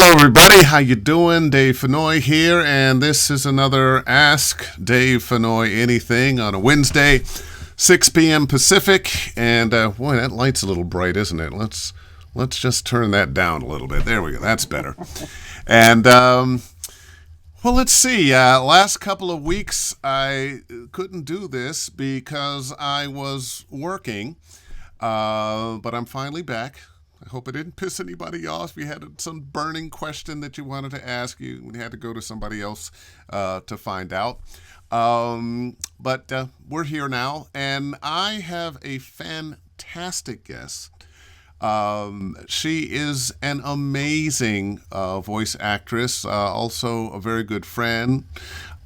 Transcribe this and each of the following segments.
Hello, everybody. How you doing? Dave FENNOY here, and this is another Ask Dave FENNOY Anything on a Wednesday, 6 p.m. Pacific. And boy, that light's a little bright, isn't it? Let's just turn that down a little bit. There we go. That's better. And well, let's see. Last couple of weeks, I couldn't do this because I was working, but I'm finally back. I hope it didn't piss anybody off. If you had some burning question that you wanted to ask, you had to go to somebody else to find out. But we're here now, and I have a fantastic guest. She is an amazing voice actress, also a very good friend,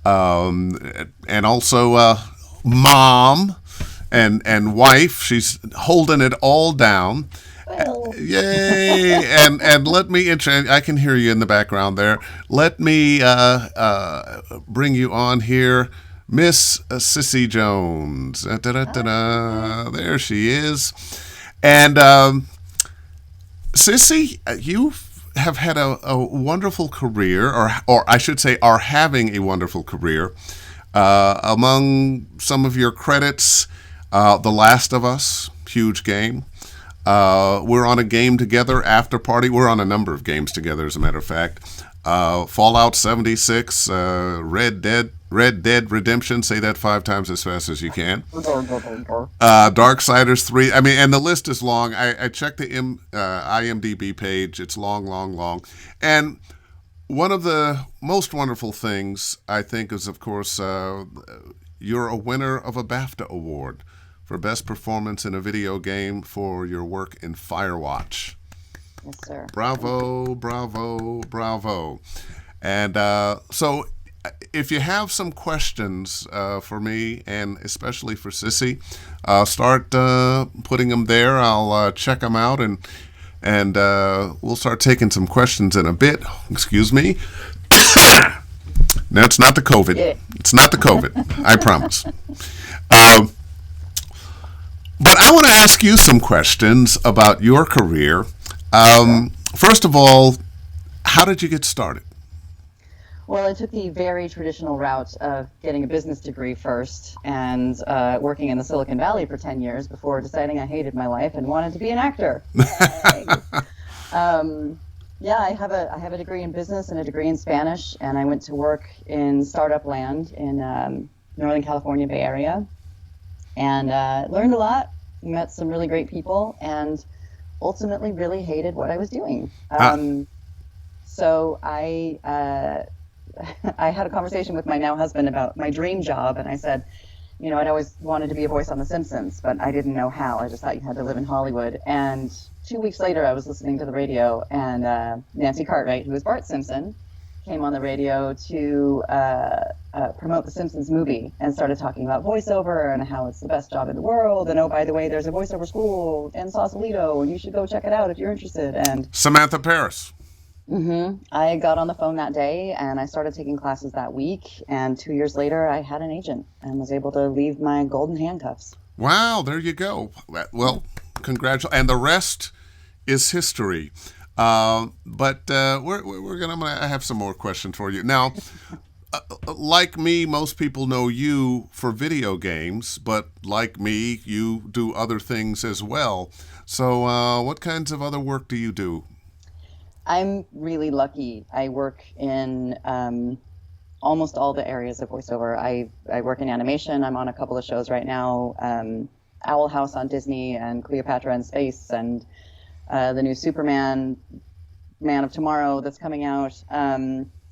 and also mom and wife. She's holding it all down. Yay! And let me I can hear you in the background there. Let me bring you on here, Miss Cissy Jones. Da-da-da-da. There she is. And Cissy, you have had a wonderful career, or I should say, are having a wonderful career. Among some of your credits, The Last of Us, huge game. We're on a game together, After Party. We're on a number of games together, as a matter of fact. Fallout 76, Red Dead Redemption. Say that 5 times as fast as you can. Darksiders 3. I mean, and the list is long. I checked the IMDb page. It's long. And one of the most wonderful things, I think, is, of course, you're a winner of a BAFTA award for Best Performance in a Video Game for your work in Firewatch. Yes, sir. Bravo. And so if you have some questions for me, and especially for Cissy, start putting them there. I'll check them out, and we'll start taking some questions in a bit. Excuse me. No, it's not the COVID. Yeah. It's not the COVID. I promise. But I want to ask you some questions about your career. First of all, how did you get started? Well, I took the very traditional route of getting a business degree first and working in the Silicon Valley for 10 years before deciding I hated my life and wanted to be an actor. Yeah, I have a degree in business and a degree in Spanish, and I went to work in startup land in Northern California Bay Area, and learned a lot, met some really great people, and ultimately really hated what I was doing. So I had a conversation with my now husband about my dream job, and I said, you know, I'd always wanted to be a voice on The Simpsons, but I didn't know how. I just thought you had to live in Hollywood. And 2 weeks later, I was listening to the radio, and Nancy Cartwright, who was Bart Simpson, came on the radio to promote the Simpsons movie and started talking about voiceover and how it's the best job in the world. And oh, by the way, there's a voiceover school in Sausalito, and you should go check it out if you're interested. And Samantha Paris. I got on the phone that day, and I started taking classes that week. And 2 years later, I had an agent and was able to leave my golden handcuffs. Wow, there you go. Well, congratulations. And the rest is history. But I have some more questions for you. Now, like me, most people know you for video games, but like me, you do other things as well. So what kinds of other work do you do? I'm really lucky. I work in almost all the areas of voiceover. I work in animation. I'm on a couple of shows right now, Owl House on Disney and Cleopatra in Space, and the new Superman, Man of Tomorrow that's coming out.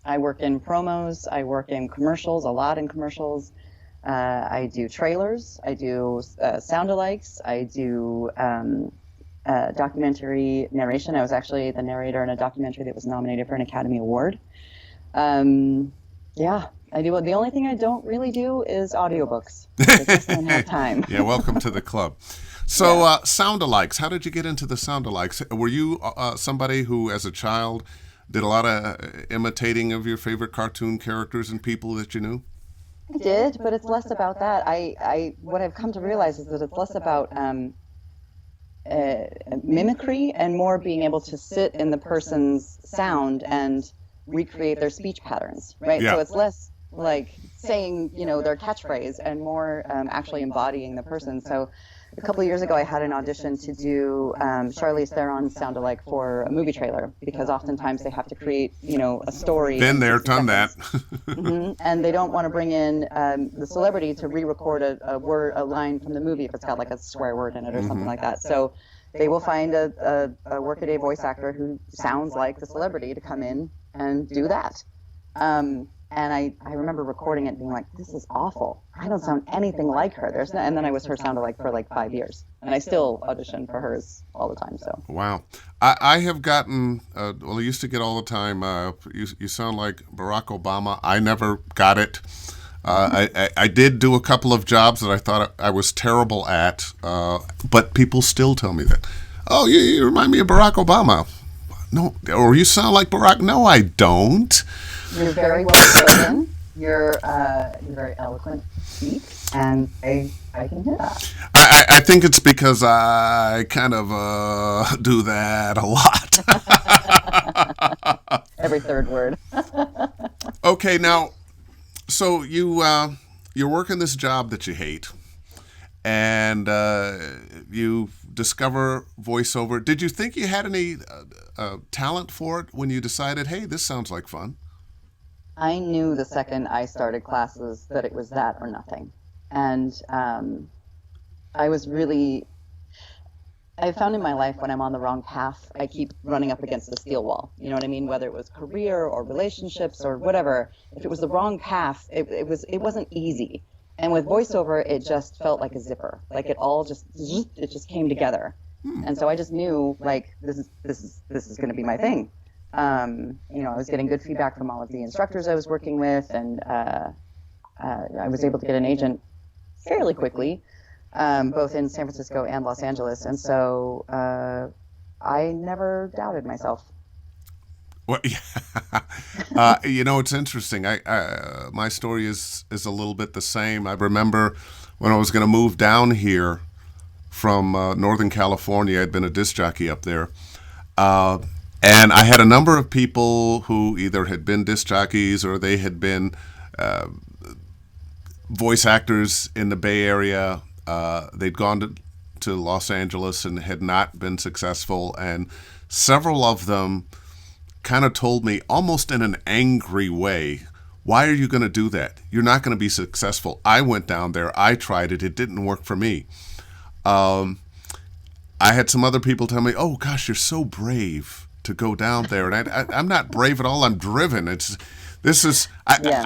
I work in promos. I work in commercials, a lot in commercials. I do trailers. I do sound-alikes. I do documentary narration. I was actually the narrator in a documentary that was nominated for an Academy Award. Yeah, I do. The only thing I don't really do is audiobooks. I just don't have time. Yeah, welcome to the club. So, sound-alikes. How did you get into the sound-alikes? Were you somebody who, as a child, did a lot of imitating of your favorite cartoon characters and people that you knew? I did, but it's less about that. What I've come to realize is that it's less about mimicry and more being able to sit in the person's sound and recreate their speech patterns, right? Yeah. So it's less like saying, their catchphrase and more actually embodying the person. So a couple of years ago, I had an audition to do Charlize Theron's sound-alike for a movie trailer, because oftentimes they have to create, a story. Been there, done that. And they don't want to bring in the celebrity to re-record a line from the movie if it's got like a swear word in it or something like that. So they will find a workaday voice actor who sounds like the celebrity to come in and do that. And I remember recording it and being like, this is awful. I don't sound anything like her. And then I was her sound-alike for like 5 years. And I still audition for hers all the time. So Wow. I have gotten, I used to get all the time, you sound like Barack Obama. I never got it. I did do a couple of jobs that I thought I was terrible at, but people still tell me that. Oh, you remind me of Barack Obama. No, or you sound like Barack. No, I don't. You're very well spoken. You're very eloquent speak, and I can hear that. I think it's because I kind of do that a lot. Every third word. Okay, now, so you're working this job that you hate, and you discover voiceover. Did you think you had any talent for it when you decided, hey, this sounds like fun? I knew the second I started classes that it was that or nothing. And I found in my life when I'm on the wrong path, I keep running up against the steel wall. You know what I mean? Whether it was career or relationships or whatever, if it was the wrong path, it wasn't easy. And with voiceover, it just felt like a zipper. Like it just came together. And so I just knew, like, this is going to be my thing. I was getting good feedback from all of the instructors I was working with, and I was able to get an agent fairly quickly, both in San Francisco and Los Angeles. And so I never doubted myself. Well, yeah. It's interesting. My story is a little bit the same. I remember when I was going to move down here from Northern California. I'd been a disc jockey up there. And I had a number of people who either had been disc jockeys or they had been voice actors in the Bay Area. They'd gone to Los Angeles and had not been successful. And several of them kind of told me almost in an angry way, why are you going to do that? You're not going to be successful. I went down there. I tried it. It didn't work for me. I had some other people tell me, oh, gosh, you're so brave to go down there. And I'm not brave at all. I'm driven. I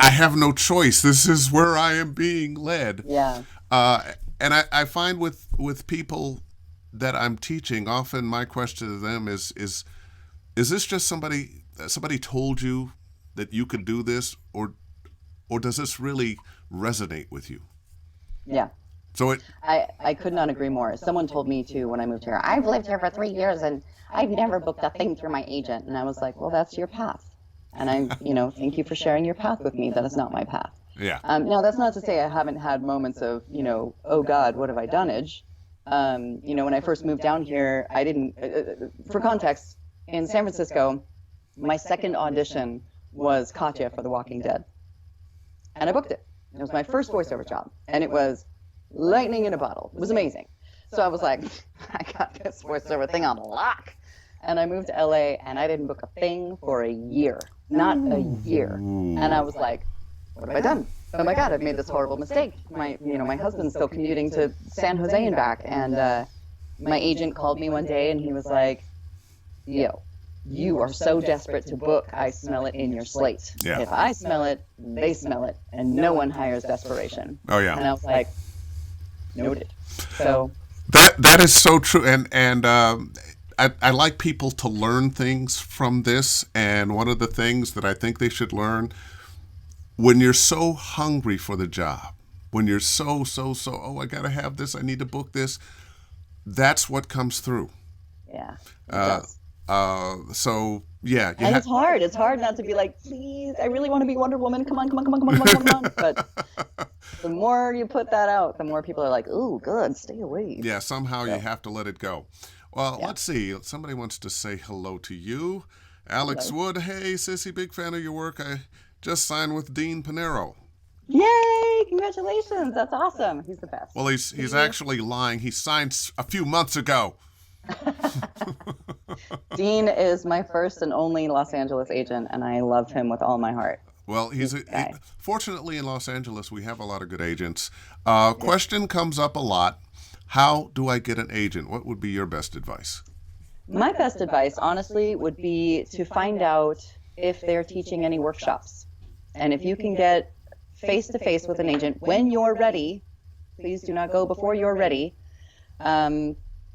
have no choice. This is where I am being led. Yeah. And I find with people that I'm teaching, often my question to them is this just somebody told you that you could do this, or does this really resonate with you? Yeah. So I could not agree more. Someone told me too when I moved here, I've lived here for 3 years and I've never booked a thing through my agent. And I was like, well, that's your path. And I, thank you for sharing your path with me. That is not my path. Yeah. Now, that's not to say I haven't had moments of, oh God, what have I done-age? When I first moved down here, I didn't, for context, in San Francisco, my second audition was Katya for The Walking Dead. And I booked it. It was my first voiceover job. And it was lightning in a bottle. It was amazing. So I was like, I got this voiceover thing on lock. And I moved to LA and I didn't book a thing for a year. Not a year. And I was like, what have I done? Oh my God, I've made this horrible mistake. My husband's still commuting to San Jose and back. And my agent called me one day and he was like, yo, you are so desperate to book, I smell it in your slate. Yeah. If I smell it, they smell it. And no one hires desperation. Oh, yeah. And I was like, noted. So that is so true. And I like people to learn things from this. And one of the things that I think they should learn, when you're so hungry for the job, when you're so, oh, I got to have this, I need to book this, that's what comes through. Yeah. So, Yeah, you And it's hard. It's hard not to be like, please, I really want to be Wonder Woman. Come on, come on, come on, come on, come on, come on. But the more you put that out, the more people are like, ooh, good, stay away. yeah, somehow you So, have to let it go. Well, yeah. let's see. Somebody wants to say hello to you. Alex Hello. Wood, hey, Sissy, big fan of your work. I just signed with Dean Pinero. Yay! Congratulations. That's awesome. He's the best. Well, he's actually lying. He signed a few months ago. Dean is my first and only Los Angeles agent, and I love him with all my heart. Well, Guy. fortunately in Los Angeles we have a lot of good agents. Yeah. Question comes up a lot: how do I get an agent? What would be your best advice? My best advice, honestly, would be to find out if they're teaching any workshops. And if you can get face to face with an agent when you're ready, please do not go before you're ready.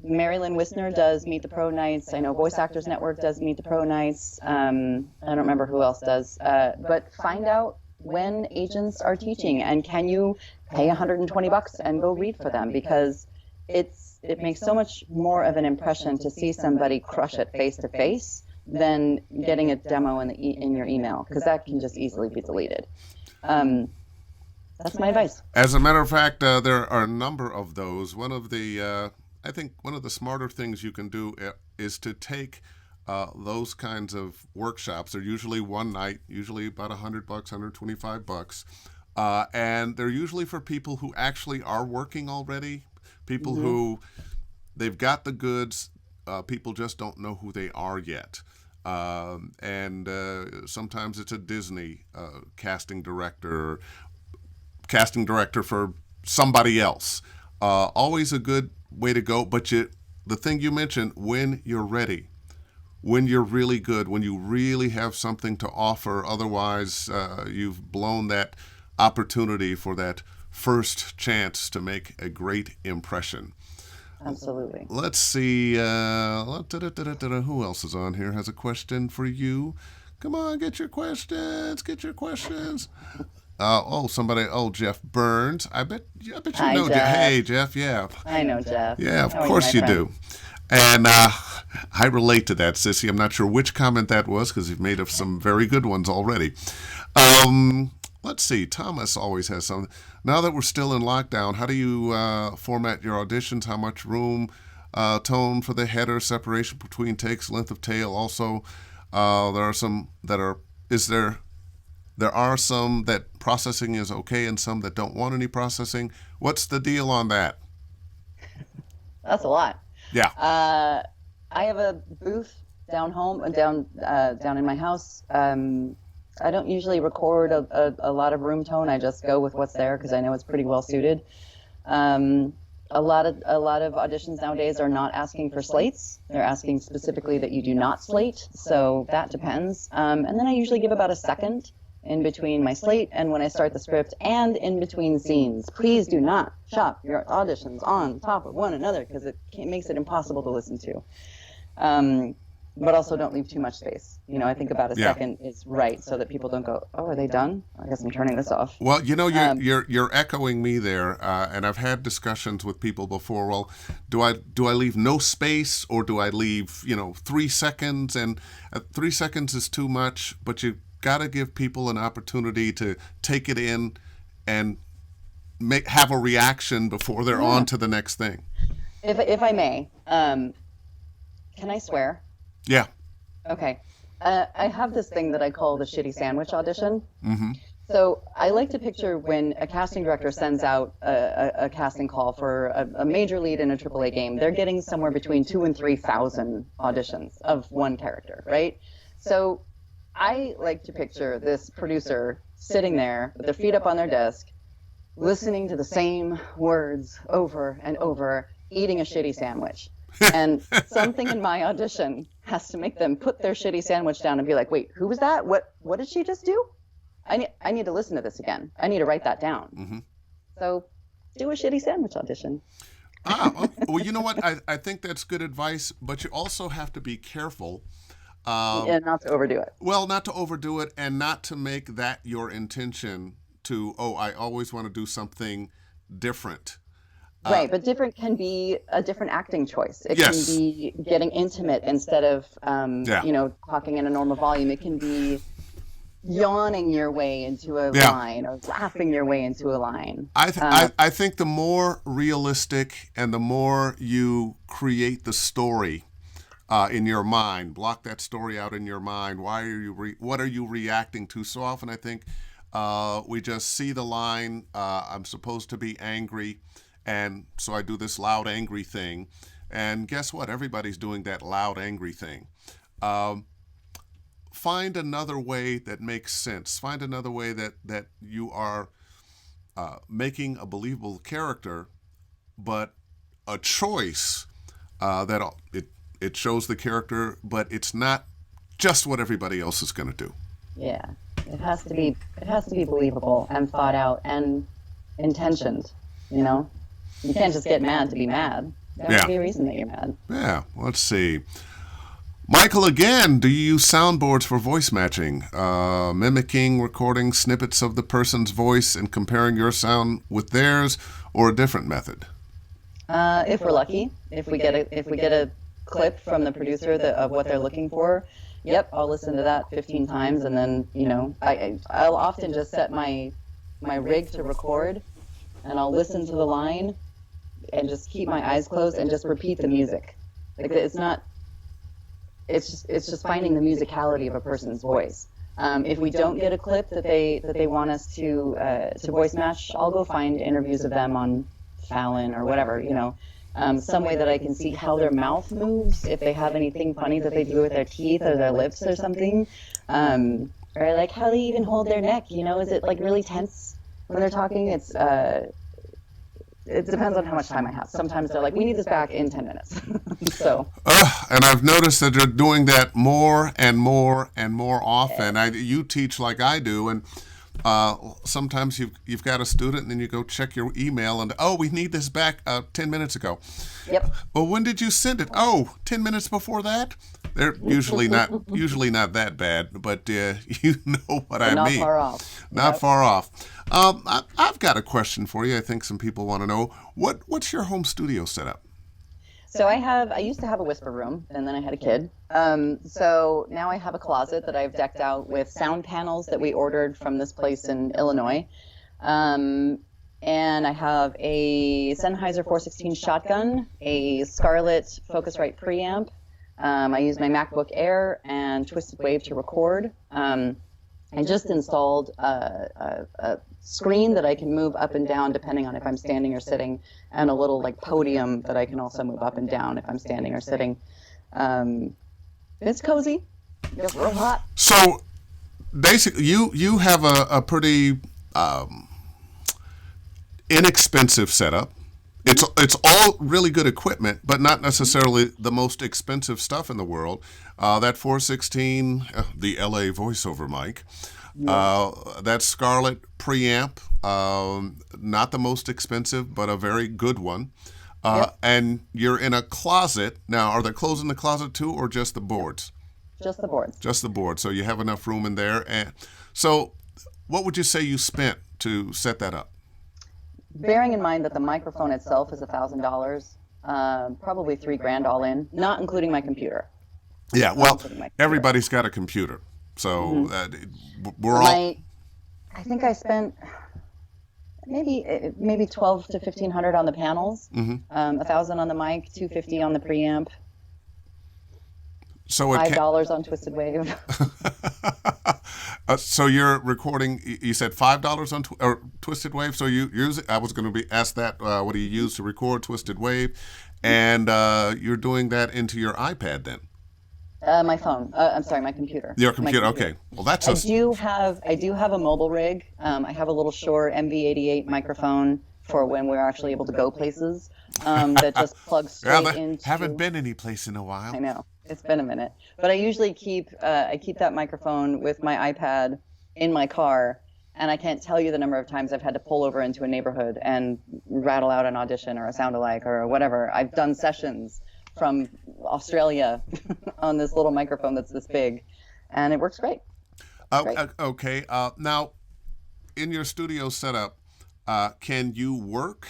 Marilyn Wisner does Meet the Pro Nights. I know Voice Actors Network does Meet the Pro Nights. I don't remember who else does. But find out when agents are teaching, and can you pay $120 and go read for them, because it makes so much more of an impression to see somebody crush it face to face than getting a demo in your email, because that can just easily be deleted. That's my advice. As a matter of fact, there are a number of those. I think one of the smarter things you can do is to take those kinds of workshops. They're usually one night, usually about $100, $125, and they're usually for people who actually are working already, people who they've got the goods. People just don't know who they are yet. And sometimes it's a Disney casting director for somebody else. Always a good way to go, but the thing you mentioned, when you're ready, when you're really good, when you really have something to offer. Otherwise, you've blown that opportunity for that first chance to make a great impression. Absolutely. Let's see. Who else is on here? Has a question for you? Come on, get your questions. Get your questions. Somebody. Oh, Jeff Burns. I bet you Hi, know Jeff. Hey, Jeff. Yeah. I know Jeff. Yeah, of How are course my you friend? do. And I relate to that, Sissy. I'm not sure which comment that was because you've made of some very good ones already. Let's see. Thomas always has something. Now that we're still in lockdown, how do you format your auditions? How much room, tone for the header, separation between takes, length of tail? Also, there are some that are. There are some that processing is okay and some that don't want any processing. What's the deal on that? That's a lot. Yeah. I have a booth down in my house. I don't usually record a lot of room tone. I just go with what's there because I know it's pretty well suited. A lot of auditions nowadays are not asking for slates. They're asking specifically that you do not slate. So that depends. And then I usually give about a second in between my slate and when I start the script, and in between scenes. Please do not shop your auditions on top of one another because it makes it impossible to listen to. But also don't leave too much space. I think about a second is right so that people don't go, oh, are they done? I guess I'm turning this off. Well, you're echoing me there, and I've had discussions with people before. Well, do I leave no space, or do I leave 3 seconds? And 3 seconds is too much, but you got to give people an opportunity to take it in and have a reaction before they're on to the next thing. If I may, can I swear? Yeah. Okay. I have this thing that I call the shitty sandwich audition. Mm-hmm. So I like to picture when a casting director sends out a casting call for a major lead in a AAA game, they're getting somewhere between 2,000 and 3,000 auditions of one character, right? So I like to picture this producer sitting there with their feet up on their desk, listening to the same words over and over, eating a shitty sandwich. And something in my audition has to make them put their shitty sandwich down and be like, wait, who was that? What did she just do? I need to listen to this again. I need to write that down. Mm-hmm. So do a shitty sandwich audition. Well, you know what? I think that's good advice, but you also have to be careful. And not to overdo it. Well, not to overdo it, and not to make that your intention to, I always want to do something different. Right, but different can be a different acting choice. It can Yes. be getting intimate instead of, Yeah. talking in a normal volume. It can be yawning your way into a Yeah. line or laughing your way into a line. I think the more realistic and the more you create the story in your mind, block that story out in your mind. What are you reacting to? So often, I think we just see the line. I'm supposed to be angry, and so I do this loud, angry thing. And guess what? Everybody's doing that loud, angry thing. Um, Find another way that makes sense. Find another way that you are making a believable character, but a choice that it shows the character, but it's not just what everybody else is going to do. Yeah, it has to be believable and thought out and intentioned. You know, you can't just get mad to be mad. There has to Yeah. be a reason that you're mad. Yeah. Let's see. Michael, again, do you use soundboards for voice matching, mimicking, recording snippets of the person's voice and comparing your sound with theirs, or a different method? If we're lucky, if we get a clip from the producer of what they're looking for, yep, I'll listen to that 15 times, and then I'll often just set my rig to record, and I'll listen to the line and just keep my eyes closed and just repeat the music. Like it's not. It's just finding the musicality of a person's voice. If we don't get a clip that they want us to voice match, I'll go find interviews of them on Fallon or whatever, some way that I can see how their mouth moves, if they have anything funny that they do with their teeth or their lips or something, or like how they even hold their neck. Is it like really tense when they're talking? It depends on how much time I have. Sometimes they're like, we need this back in 10 minutes. So. And I've noticed that you're doing that more and more and more often. You teach like I do, and sometimes you've got a student, and then you go check your email, and we need this back 10 minutes ago. Yep. Well, when did you send it? 10 minutes before that? They're usually not that bad, but you know what I Not mean. far off. Not Yep. far off. I've got a question for you. I think some people want to know what's your home studio setup? So I used to have a whisper room, and then I had a kid. So now I have a closet that I've decked out with sound panels that we ordered from this place in Illinois. And I have a Sennheiser 416 shotgun, a Scarlett Focusrite preamp. I use my MacBook Air and Twisted Wave to record. I just installed a screen that I can move up and down depending on if I'm standing or sitting, and a little like podium that I can also move up and down if I'm standing or sitting. It's cozy. It's real hot. So basically, you have a pretty inexpensive setup. It's all really good equipment, but not necessarily the most expensive stuff in the world. That 416, the LA voiceover mic, that Scarlett preamp, not the most expensive, but a very good one. Yep. And you're in a closet. Now, are there clothes in the closet too, or just the boards? Just the boards. Just the boards. So you have enough room in there. And so what would you say you spent to set that up? Bearing in mind that the microphone itself is $1,000, probably $3,000 all in, not including my computer. Yeah, well, everybody's got a computer, so we're all. I think I spent maybe 12 to 1,500 on the panels, 1,000 on the mic, $250 on the preamp, so $5 on Twisted Wave. So you're recording. You said $5 on Twisted Wave. So you use it. I was going to be asked that. What do you use to record Twisted Wave? And you're doing that into your iPad then. My phone. I'm sorry, my computer. Your computer. Okay. Well, that's I do have a mobile rig. I have a little Shure MV88 microphone for when we're actually able to go places. That just plugs straight into. Haven't been any place in a while. I know. It's been a minute, but I usually keep that microphone with my iPad in my car, and I can't tell you the number of times I've had to pull over into a neighborhood and rattle out an audition or a sound-alike or whatever. I've done sessions from Australia on this little microphone that's this big, and it works great. Okay. Now, in your studio setup, can you work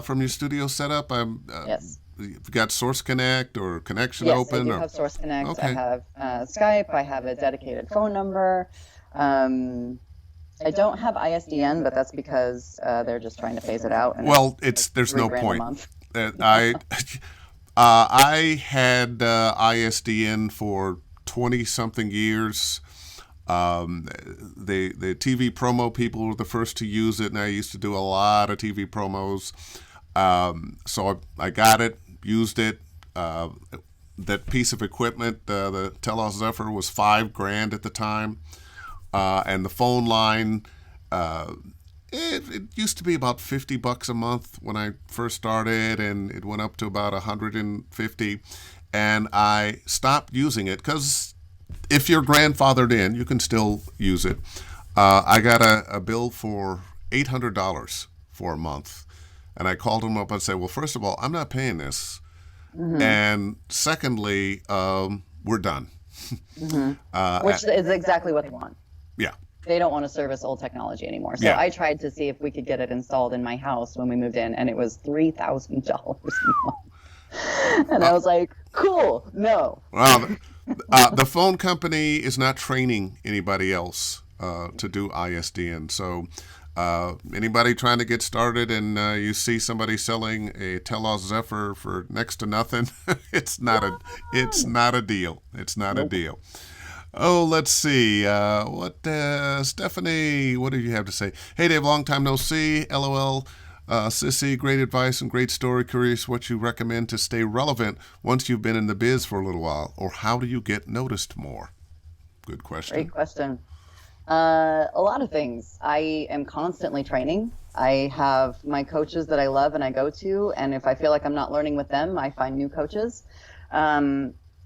from your studio setup? Yes. You've got Source Connect or Connection Yes, I Open? do Or have Source Connect. I okay. have Skype. I have a dedicated phone number. Um, I don't have ISDN, but that's because they're just trying to phase it out, and Well, it's like there's no $3,000 a point. month. I I had ISDN for 20 something years. The TV promo people were the first to use it, and I used to do a lot of TV promos. So I got it, used it. That piece of equipment, the Telos Zephyr, was $5,000 at the time, and the phone line. It used to be about $50 a month when I first started, and it went up to about 150, and I stopped using it because if you're grandfathered in, you can still use it. I got a bill for $800 for a month, and I called them up and said, "Well, first of all, I'm not paying this, Hmm. and secondly, we're done." Hmm. Uh, Which is exactly what they want. yeah, They don't want to service old technology anymore. So yeah. I tried to see if we could get it installed in my house when we moved in, and it was $3,000 a month. And I was like, cool, no. Well, the phone company is not training anybody else to do ISDN. So anybody trying to get started and you see somebody selling a Telos Zephyr for next to nothing, it's not a deal. It's not a Nope. deal. Oh, let's see. Stephanie, what do you have to say? Hey, Dave, long time no see. LOL. Cissy, great advice and great story. Curious what you recommend to stay relevant once you've been in the biz for a little while, or how do you get noticed more? Good Great question. question. A lot of things. I am constantly training. I have my coaches that I love and I go to, and if I feel like I'm not learning with them, I find new coaches.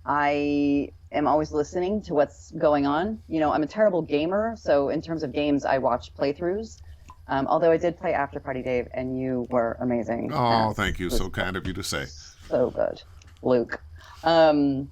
I am always listening to what's going on. You know, I'm a terrible gamer, so in terms of games, I watch playthroughs. Although I did play After Party Dave, and you were amazing. Oh, At thank you. was So kind of you to say. so good, Luke. Um,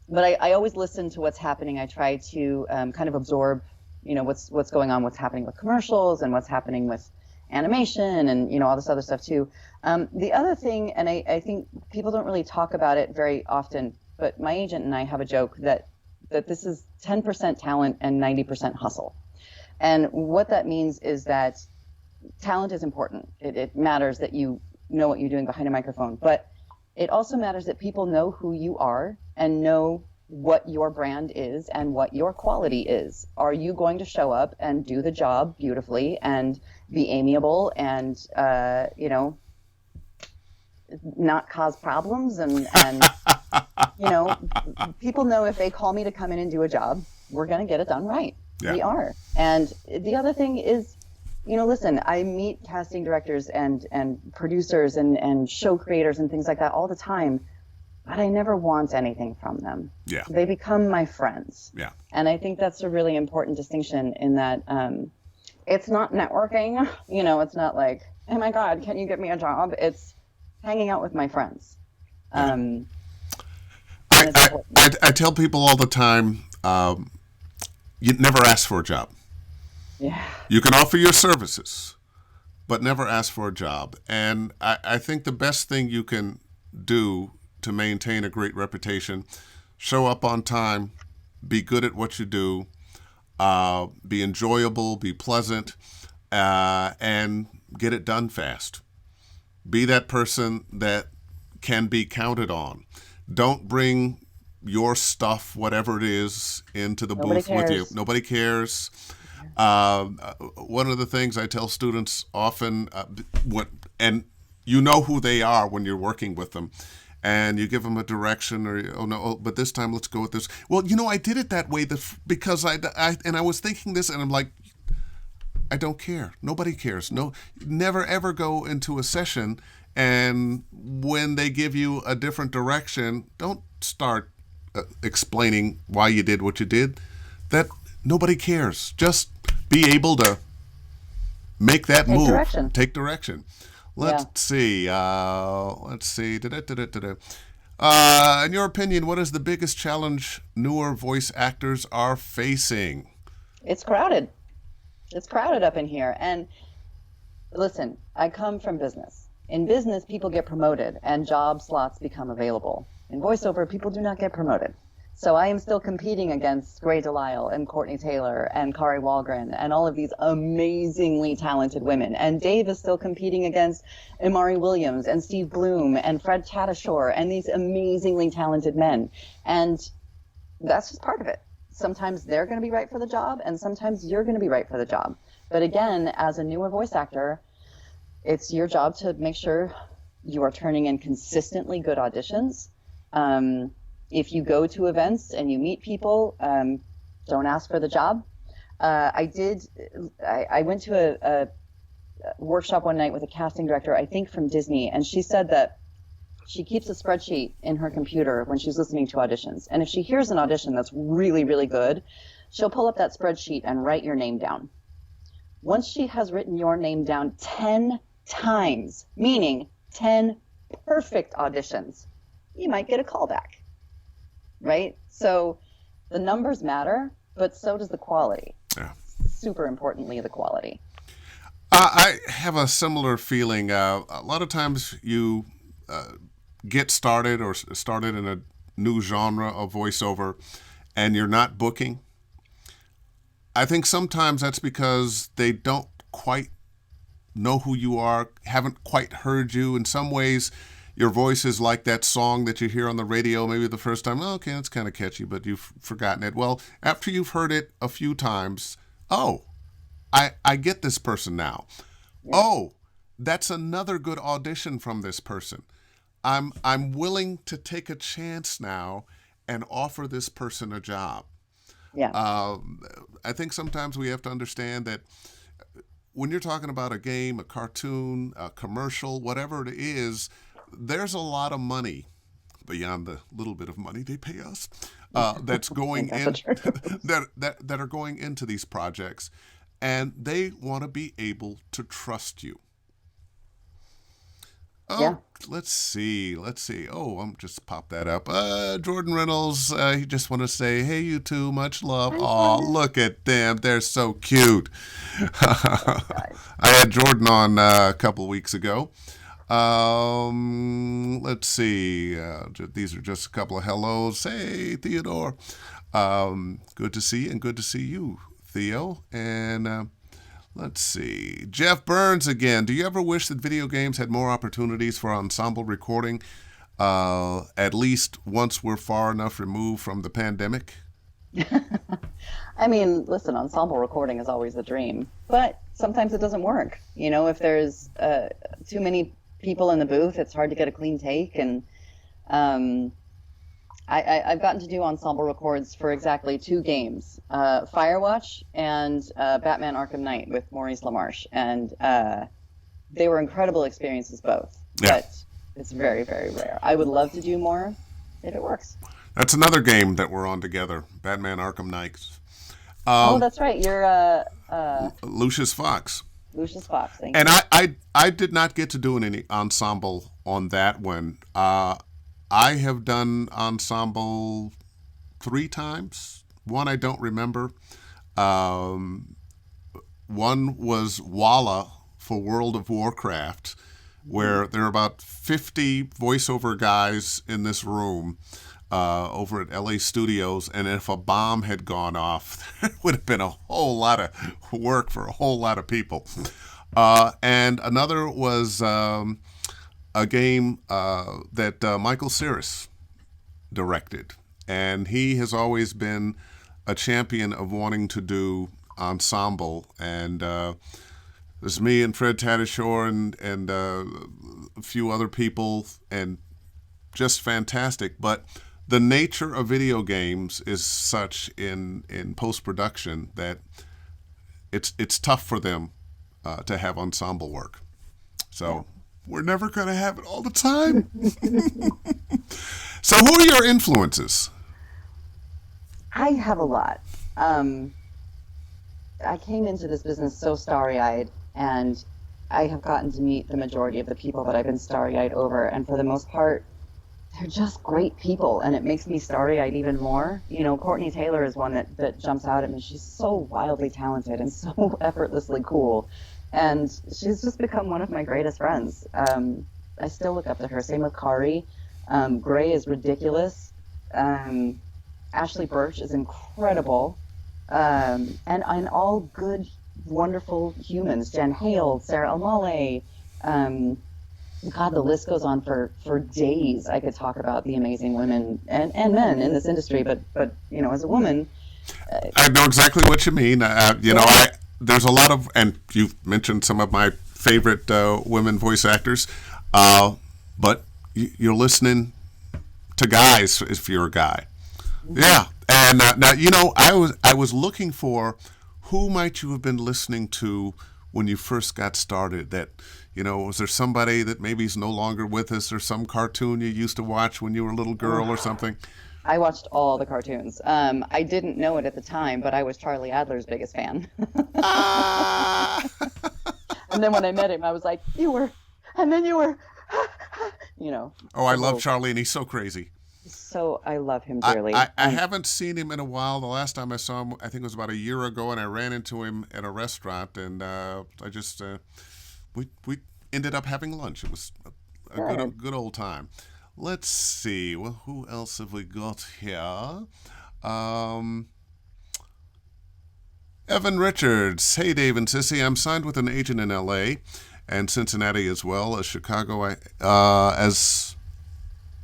but I always listen to what's happening. I try to kind of absorb, you know, what's going on, what's happening with commercials, and what's happening with animation, and you know all this other stuff too. The other thing, and I think people don't really talk about it very often, but my agent and I have a joke that this is 10% talent and 90% hustle. And what that means is that talent is important. It matters that you know what you're doing behind a microphone, but it also matters that people know who you are and know what your brand is and what your quality is. Are you going to show up and do the job beautifully and be amiable and, you know, not cause problems and you know, people know if they call me to come in and do a job, we're going to get it done right. Yeah. We are. And the other thing is, you know, listen, I meet casting directors and producers and show creators and things like that all the time, but I never want anything from them. Yeah. They become my friends. Yeah. And I think that's a really important distinction in that it's not networking. You know, it's not like, oh my God, can you get me a job? It's hanging out with my friends. I tell people all the time, you never ask for a job. Yeah. You can offer your services, but never ask for a job. And I think the best thing you can do to maintain a great reputation, show up on time, be good at what you do, be enjoyable, be pleasant, and get it done fast. Be that person that can be counted on. Don't bring your stuff, whatever it is, into the Nobody booth with you. cares. Nobody cares. One of the things I tell students often, and you know who they are when you're working with them, and you give them a direction, or oh no, but this time let's go with this. Well, you know, I did it that way because I was thinking this, and I'm like, I don't care. Nobody cares. No, never ever go into a session, and when they give you a different direction, don't start explaining why you did what you did. That nobody cares. Just be able to make that Take move. direction. Take direction. Yeah. Let's see. Let's see. In your opinion, what is the biggest challenge newer voice actors are facing? It's crowded. It's crowded up in here. And listen, I come from business. In business, people get promoted and job slots become available. In voiceover, people do not get promoted. So I am still competing against Gray Delisle and Courtney Taylor and Kari Walgren and all of these amazingly talented women. And Dave is still competing against Imari Williams and Steve Bloom and Fred Tatasciore and these amazingly talented men. And that's just part of it. Sometimes they're going to be right for the job, and sometimes you're going to be right for the job. But again, as a newer voice actor, it's your job to make sure you are turning in consistently good auditions. If you go to events and you meet people, don't ask for the job. I went to a workshop one night with a casting director, I think from Disney, and she said that she keeps a spreadsheet in her computer when she's listening to auditions. And if she hears an audition that's really, really good, she'll pull up that spreadsheet and write your name down. Once she has written your name down 10 times, meaning 10 perfect auditions, you might get a callback. Right? So the numbers matter, but so does the quality. Yeah. Super importantly, the quality. I have a similar feeling. A lot of times you get started or started in a new genre of voiceover and you're not booking. I think sometimes that's because they don't quite know who you are, haven't quite heard you. In some ways, your voice is like that song that you hear on the radio maybe the first time. Oh, okay, that's kind of catchy, but you've forgotten it. Well, after you've heard it a few times, oh, I get this person now. Yeah. Oh, that's another good audition from this person. I'm willing to take a chance now and offer this person a job. Yeah. I think sometimes we have to understand that when you're talking about a game, a cartoon, a commercial, whatever it is, there's a lot of money beyond the little bit of money they pay us that's going in that are going into these projects, and they want to be able to trust you. Oh, yeah. Let's see. Oh, I'm just pop that up. Jordan Reynolds, he just want to say, hey, you two, much love. Oh, look at them. They're so cute. I had Jordan on a couple weeks ago. Let's see. These are just a couple of hellos. Hey, Theodore. Good to see you, and good to see you, Theo. And let's see. Jeff Burns again. Do you ever wish that video games had more opportunities for ensemble recording, at least once we're far enough removed from the pandemic? I mean, listen, ensemble recording is always a dream, but sometimes it doesn't work. You know, if there's too many people in the booth, it's hard to get a clean take. And I've gotten to do ensemble records for exactly 2 games, Firewatch and Batman Arkham Knight with Maurice LaMarche. And they were incredible experiences both, but it's very, very rare. I would love to do more if it works. That's another game that we're on together, Batman Arkham Knight. Oh, that's right. You're Lucius Fox. Lucius Fox. Thank you. And I did not get to do any ensemble on that one. I have done ensemble 3 times. One I don't remember. One was Walla for World of Warcraft, where there are about 50 voiceover guys in this room over at LA Studios, and if a bomb had gone off, there would have been a whole lot of work for a whole lot of people. And another was a game that Michael Cyrus directed, and he has always been a champion of wanting to do ensemble. And there's me and Fred Tatasciore and a few other people, and just fantastic. But the nature of video games is such in post-production that it's tough for them to have ensemble work. So we're never going to have it all the time. So who are your influences? I have a lot. I came into this business so starry-eyed, and I have gotten to meet the majority of the people that I've been starry-eyed over, and for the most part, they're just great people, and it makes me starry-eyed even more. You know, Courtney Taylor is one that jumps out at me. She's so wildly talented and so effortlessly cool. And she's just become one of my greatest friends. I still look up to her. Same with Kari. Gray is ridiculous. Um, Ashley Birch is incredible. And all good, wonderful humans. Jen Hale, Sarah Almale. Um, God, the list goes on for days. I could talk about the amazing women and men in this industry, but as a woman, I know exactly what you mean. There's a lot of, and you've mentioned some of my favorite women voice actors, but you're listening to guys if you're a guy. Yeah, and now I was looking for who might you have been listening to when you first got started. That was there somebody that maybe is no longer with us, or some cartoon you used to watch when you were a little girl or something? I watched all the cartoons. I didn't know it at the time, but I was Charlie Adler's biggest fan. Ah! And then when I met him, I was like, you were, and then you were, Oh, I love Charlie, and he's so crazy. So I love him dearly. I haven't seen him in a while. The last time I saw him, I think it was about a year ago, and I ran into him at a restaurant, and I just we ended up having lunch. It was a good old time. Let's see. Well, who else have we got here? Evan Richards. Hey, Dave and Cissy. I'm signed with an agent in L.A. and Cincinnati as well as Chicago.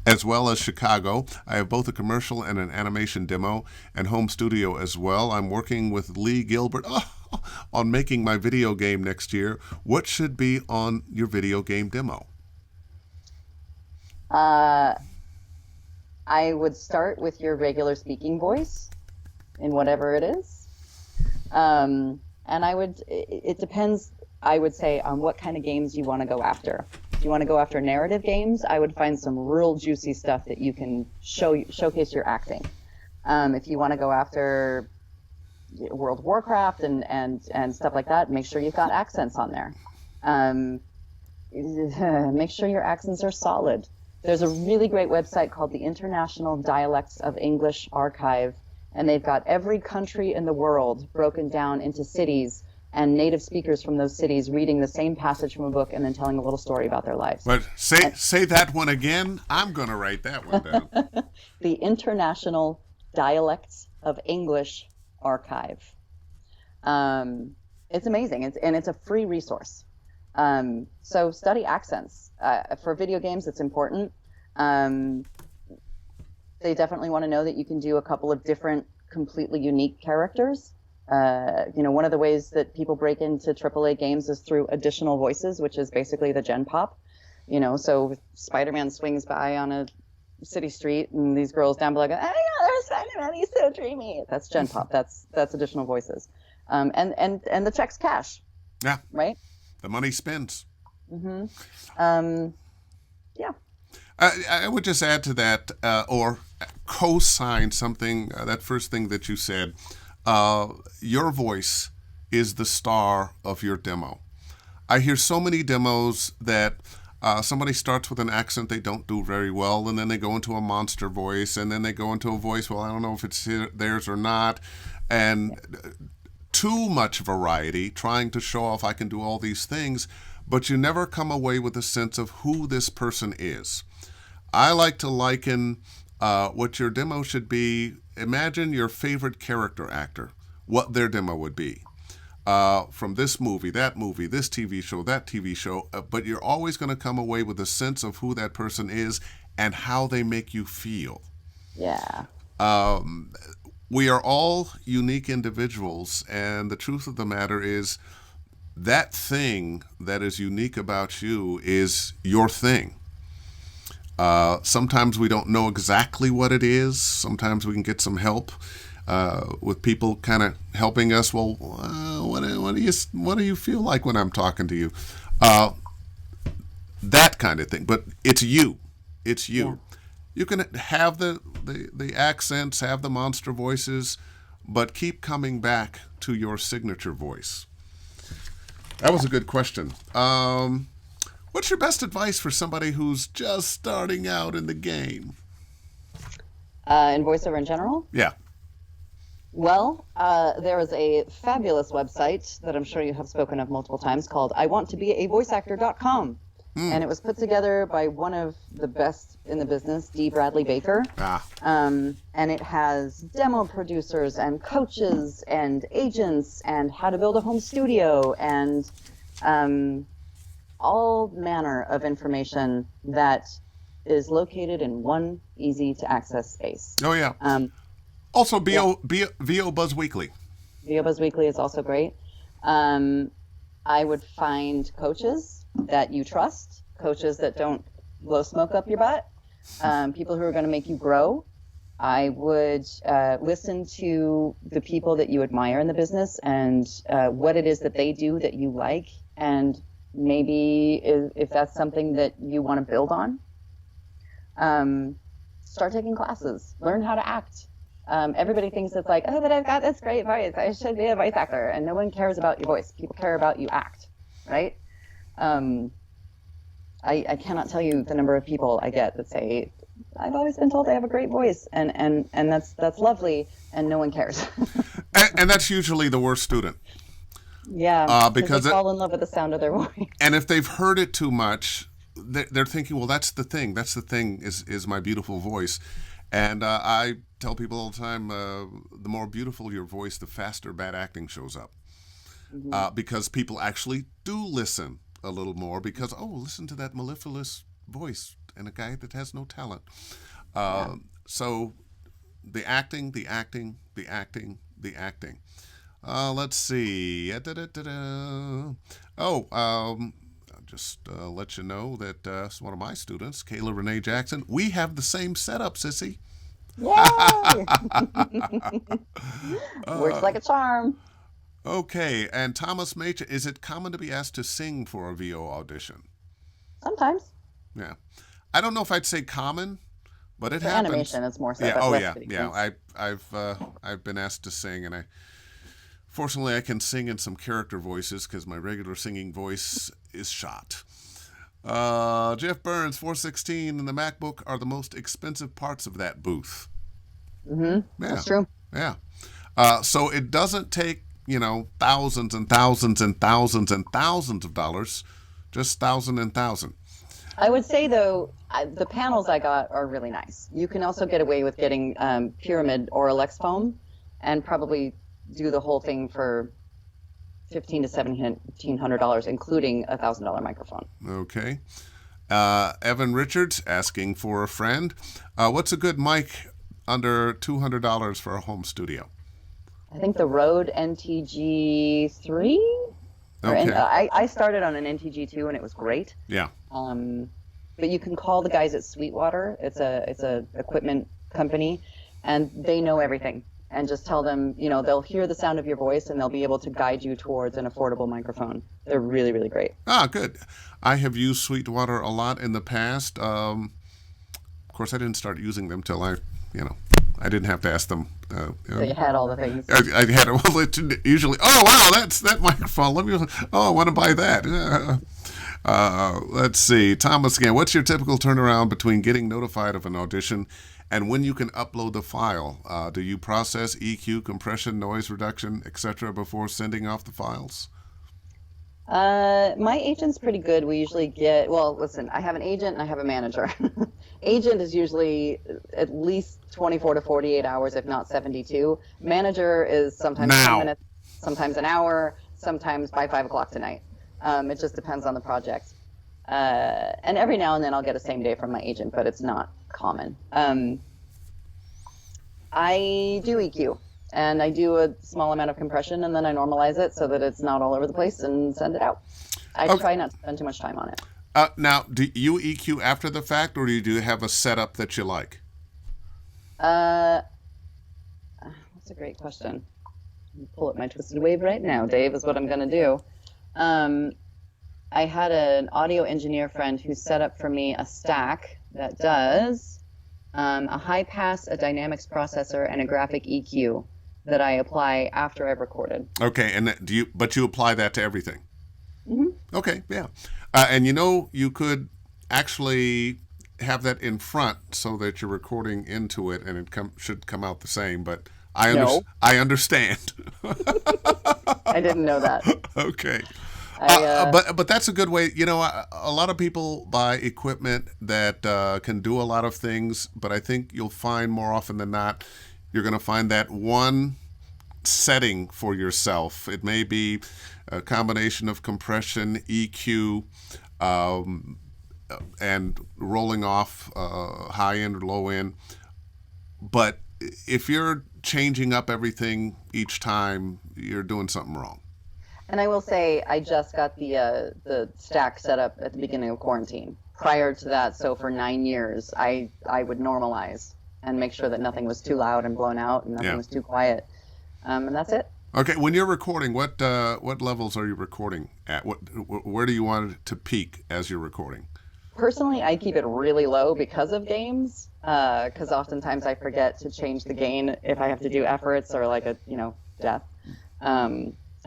As well as Chicago. I have both a commercial and an animation demo and home studio as well. I'm working with Lee Gilbert on making my video game next year. What should be on your video game demo? I would start with your regular speaking voice in whatever it is. And it depends, I would say, on what kind of games you want to go after. If you want to go after narrative games, I would find some real juicy stuff that you can showcase your acting. If you want to go after World of Warcraft and stuff like that, make sure you've got accents on there. Make sure your accents are solid. There's a really great website called the International Dialects of English Archive, and they've got every country in the world broken down into cities and native speakers from those cities reading the same passage from a book and then telling a little story about their lives. But say that one again. I'm going to write that one down. The International Dialects of English Archive. It's amazing. It's a free resource. So study accents. For video games, it's important. They definitely want to know that you can do a couple of different, completely unique characters. One of the ways that people break into AAA games is through additional voices, which is basically the gen pop. So Spider-Man swings by on a city street, and these girls down below go, "Oh my God, there's Spider-Man! He's so dreamy." That's gen pop. That's additional voices. And the checks cash. Yeah. Right. The money spends. Mm-hmm. Yeah. I would just add to that, or co-sign something, that first thing that you said. Your voice is the star of your demo. I hear so many demos that somebody starts with an accent they don't do very well, and then they go into a monster voice, and then they go into a voice, well, I don't know if it's theirs or not, and too much variety, trying to show off I can do all these things, but you never come away with a sense of who this person is. I like to liken what your demo should be. Imagine your favorite character actor, what their demo would be. From this movie, this TV show, that TV show, but you're always going to come away with a sense of who that person is and how they make you feel. Yeah. We are all unique individuals, and the truth of the matter is that thing that is unique about you is your thing. Sometimes we don't know exactly what it is. Sometimes we can get some help with people kind of helping us. Well, what do you feel like when I'm talking to you? That kind of thing. But it's you. It's you. Yeah. You can have the accents, have the monster voices, but keep coming back to your signature voice. That was a good question. What's your best advice for somebody who's just starting out in the game? In voiceover in general? Yeah. Well, there is a fabulous website that I'm sure you have spoken of multiple times called iwanttobeavoiceactor.com. And it was put together by one of the best in the business, D. Bradley Baker. And it has demo producers and coaches and agents and how to build a home studio and all manner of information that is located in one easy-to-access space. Oh, yeah. Also, VO Buzz Weekly. VO Buzz Weekly is also great. I would find coaches that you trust, coaches that don't blow smoke up your butt, people who are going to make you grow. I would listen to the people that you admire in the business and what it is that they do that you like, and maybe if that's something that you want to build on. Start taking classes, learn how to act. Everybody thinks it's like, oh, but I've got this great voice, I should be a voice actor, and no one cares about your voice. People care about you act, right? I cannot tell you the number of people I get that say, I've always been told I have a great voice, and that's lovely, and no one cares. and that's usually the worst student. Yeah, because they fall in love with the sound of their voice. And if they've heard it too much, they're thinking, well, that's the thing. That's the thing is my beautiful voice. And I tell people all the time, the more beautiful your voice, the faster bad acting shows up. Because people actually do listen a little more because, oh, listen to that mellifluous voice and a guy that has no talent. So the acting. Let's see. Just let you know that it's one of my students, Kayla Renee Jackson. We have the same setup, Cissy. Yay! Works like a charm. Okay, and Thomas Macha, is it common to be asked to sing for a VO audition? Sometimes. Yeah. I don't know if I'd say common, but it for happens. Animation, it's more so. Yeah. Oh, yeah. I've been asked to sing, and fortunately I can sing in some character voices because my regular singing voice is shot. Jeff Burns, 416 and the MacBook are the most expensive parts of that booth. Yeah. That's true. Yeah. So it doesn't take, thousands and thousands and thousands and thousands of dollars, just thousand and thousand. I would say, though, the panels I got are really nice. You can also get away with getting Pyramid or Alex foam and probably do the whole thing for $1,500 to $1,700, including a $1,000 microphone. Okay. Evan Richards asking for a friend. What's a good mic under $200 for a home studio? I think the Rode NTG3. Okay. I started on an NTG2 and it was great. Yeah. But you can call the guys at Sweetwater. It's a equipment company, and they know everything. And just tell them, they'll hear the sound of your voice and they'll be able to guide you towards an affordable microphone. They're really, really great. Good. I have used Sweetwater a lot in the past. Of course, I didn't start using them till I didn't have to ask them. So you had all the things. I had usually, oh, wow, that's that microphone. I want to buy that. Let's see. Thomas again, what's your typical turnaround between getting notified of an audition and when you can upload the file? Do you process EQ, compression, noise reduction, etc. before sending off the files? My agent's pretty good. We usually get, listen, I have an agent and I have a manager. Agent is usually at least 24 to 48 hours, if not 72. Manager is sometimes 10 minutes, sometimes an hour, sometimes by 5 o'clock tonight. It just depends on the project. And every now and then I'll get a same day from my agent, but it's not common. I do EQ. And I do a small amount of compression, and then I normalize it so that it's not all over the place and send it out. I try not to spend too much time on it. Now, do you EQ after the fact, or do you have a setup that you like? That's a great question. Pull up my Twisted Wave right now, Dave, is what I'm going to do. I had an audio engineer friend who set up for me a stack that does a high pass, a dynamics processor, and a graphic EQ that I apply after I've recorded. Okay, and you apply that to everything? Mm-hmm. Okay, yeah. And you could actually have that in front so that you're recording into it and it should come out the same, but No, I understand. I didn't know that. Okay. I But that's a good way. A lot of people buy equipment that can do a lot of things, but I think you'll find more often than not, you're going to find that one setting for yourself. It may be a combination of compression, EQ, um, and rolling off high end or low end. But if you're changing up everything each time, you're doing something wrong. And I will say, I just got the stack set up at the beginning of quarantine. Prior to that, so for 9 years, I would normalize and make sure that nothing was too loud and blown out and nothing Yeah. was too quiet. And that's it. Okay, when you're recording, what levels are you recording at? Where do you want it to peak as you're recording? Personally, I keep it really low because of games. Because oftentimes I forget to change the gain if I have to do efforts or like a death.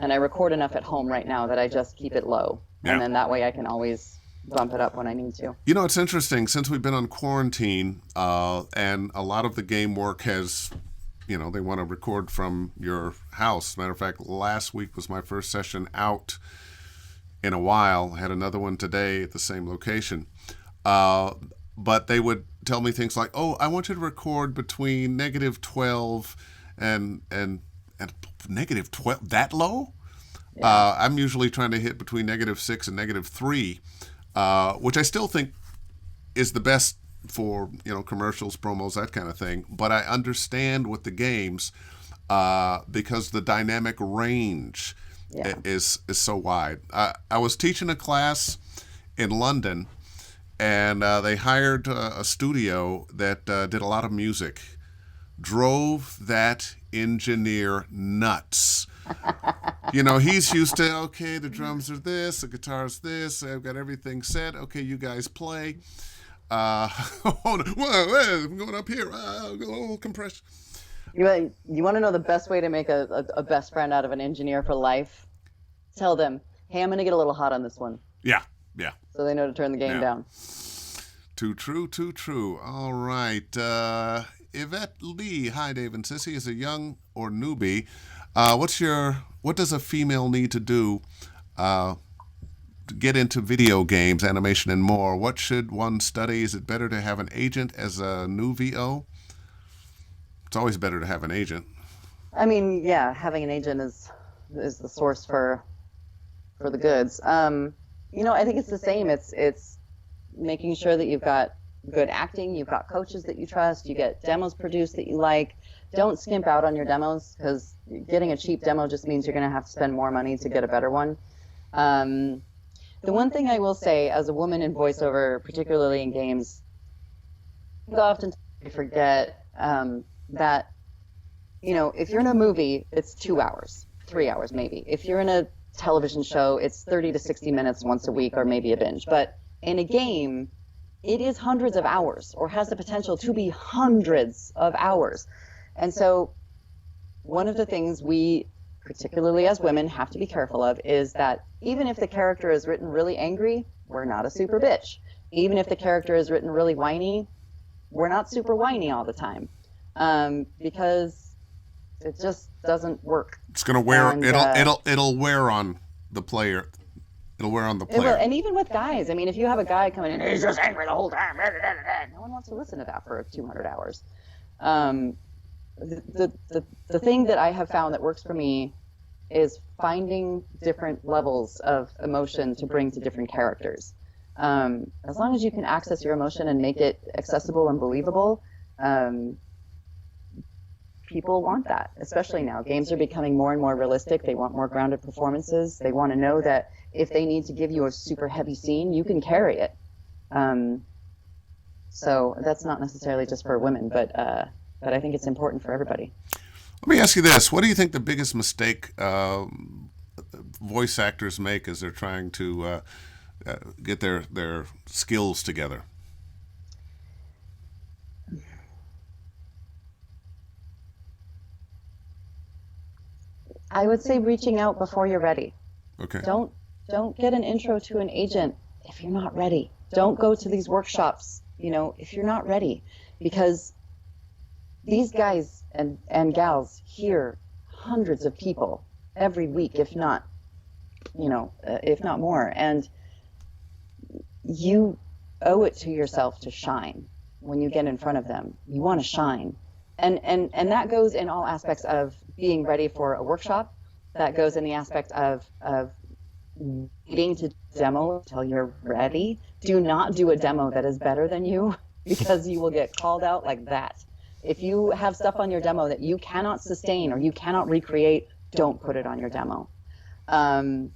And I record enough at home right now that I just keep it low, Yeah. and then that way I can always bump it up when I need to. It's interesting since we've been on quarantine, and a lot of the game work has, they want to record from your house. Matter of fact, last week was my first session out in a while. I had another one today at the same location. But they would tell me things like, "Oh, I want you to record between -12 and -12, that low?" Yeah. I'm usually trying to hit between -6 and -3, which I still think is the best for commercials, promos, that kind of thing. But I understand with the games because the dynamic range Yeah. is so wide. I was teaching a class in London, and they hired a studio that did a lot of music. Drove that engineer nuts. He's used to, okay, the drums are this, the guitar's this, I've got everything set. Okay, you guys play. Oh, no, whoa, I'm going up here. Oh, compression. You want to know the best way to make a best friend out of an engineer for life? Tell them, hey, I'm going to get a little hot on this one. Yeah, yeah. So they know to turn the game down. Too true, too true. All right. Yvette Lee, hi, Dave and Cissy, is a young or newbie. What does a female need to do to get into video games, animation, and more? What should one study? Is it better to have an agent as a new VO? It's always better to have an agent. I mean, yeah, having an agent is the source for the goods. I think it's the same. It's making sure that you've got good acting, you've got coaches that you trust, you get demos produced that you like. Don't skimp out on your demos, because getting a cheap demo just means you're going to have to spend more money to get a better one. The one thing I will say as a woman in voiceover, particularly in games, I often forget that, if you're in a movie, it's 2 hours, 3 hours maybe. If you're in a television show, it's 30 to 60 minutes once a week, or maybe a binge. But in a game, it is hundreds of hours, or has the potential to be hundreds of hours. And so one of the things we, particularly as women, have to be careful of is that even if the character is written really angry, we're not a super bitch. Even if the character is written really whiny, we're not super whiny all the time, because it just doesn't work. It's going to wear. And, it'll wear on the player. It'll wear on the It player. will, and even with guys, I mean, if you have a guy coming in, he's just angry the whole time, no one wants to listen to that for 200 hours. The thing that I have found that works for me is finding different levels of emotion to bring to different characters. As long as you can access your emotion and make it accessible and believable, people want that, especially now. Games are becoming more and more realistic. They want more grounded performances. They want to know that if they need to give you a super heavy scene, you can carry it. So that's not necessarily just for women, but I think it's important for everybody. Let me ask you this. What do you think the biggest mistake voice actors make as they're trying to get their skills together? I would say reaching out before you're ready. Okay. Don't get an intro to an agent if you're not ready. Don't go to these workshops, if you're not ready, because these guys and gals hear hundreds of people every week, if not, if not more. And you owe it to yourself to shine when you get in front of them. You want to shine. And that goes in all aspects of being ready for a workshop. That goes in the aspect of waiting to demo until you're ready. Do not do a demo that is better than you, because you will get called out like that. If you have stuff on your demo that you cannot sustain or you cannot recreate, don't put it on your demo. I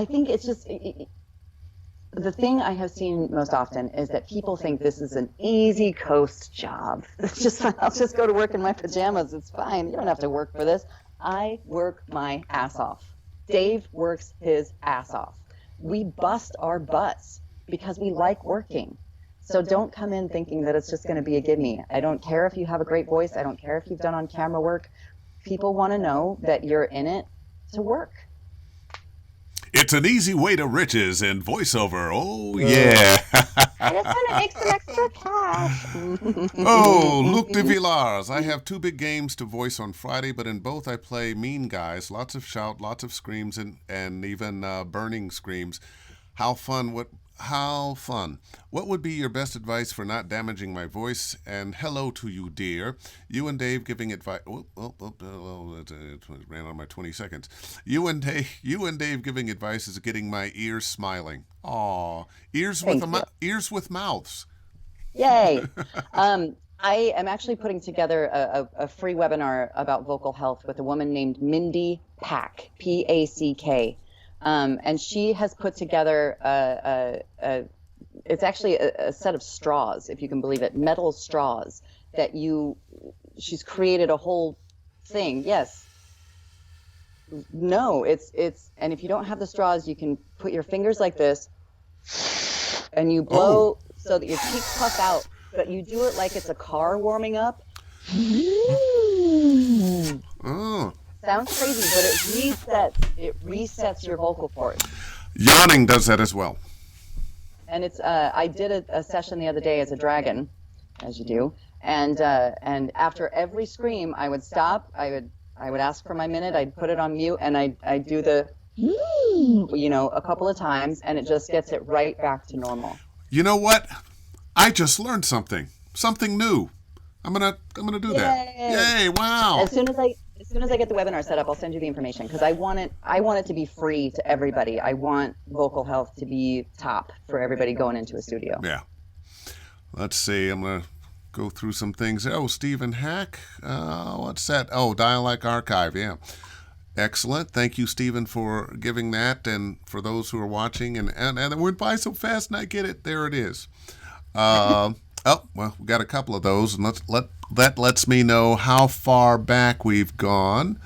think it's just, the thing I have seen most often is that people think this is an easy coast job. It's just, I'll just go to work in my pajamas. It's fine. You don't have to work for this. I work my ass off. Dave works his ass off. We bust our butts because we like working. So don't come in thinking that it's just going to be a gimme. I don't care if you have a great voice. I don't care if you've done on-camera work. People want to know that you're in it to work. It's an easy way to riches in voiceover. Oh, yeah. I just want to make some extra cash. Oh, Luc de Villars. I have 2 big games to voice on Friday, but in both I play mean guys. Lots of shout, lots of screams, and even burning screams. How fun. How fun. What would be your best advice for not damaging my voice? And hello to you, dear. You and Dave giving advice. It ran on my 20 seconds. You and Dave giving advice is getting my ears smiling. Aw, ears with mouths. Yay. I am actually putting together a free webinar about vocal health with a woman named Mindy Pack, P-A-C-K. And she has put together it's actually a set of straws, if you can believe it, metal straws that she's created a whole thing. Yes. No, and if you don't have the straws, you can put your fingers like this and you blow so that your cheeks puff out, but you do it like it's a car warming up. Oh. Sounds crazy, but it resets your vocal cords. Yawning does that as well. And it's I did a session the other day as a dragon, as you do, and after every scream, I would stop. I would ask for my minute. I'd put it on mute, and I'd do the a couple of times, and it just gets it right back to normal. You know what? I just learned something new. I'm gonna do that. Yay! Wow. As soon as I get the webinar set up, I'll send you the information, because I want it to be free to everybody. I want vocal health to be top for everybody going into a studio. Yeah. Let's see. I'm going to go through some things. Oh, Stephen Hack. What's that? Oh, Dialect Archive. Yeah. Excellent. Thank you, Stephen, for giving that, and for those who are watching. And it went by so fast, and I get it. There it is. Oh, well, we got a couple of those, and that lets me know how far back we've gone.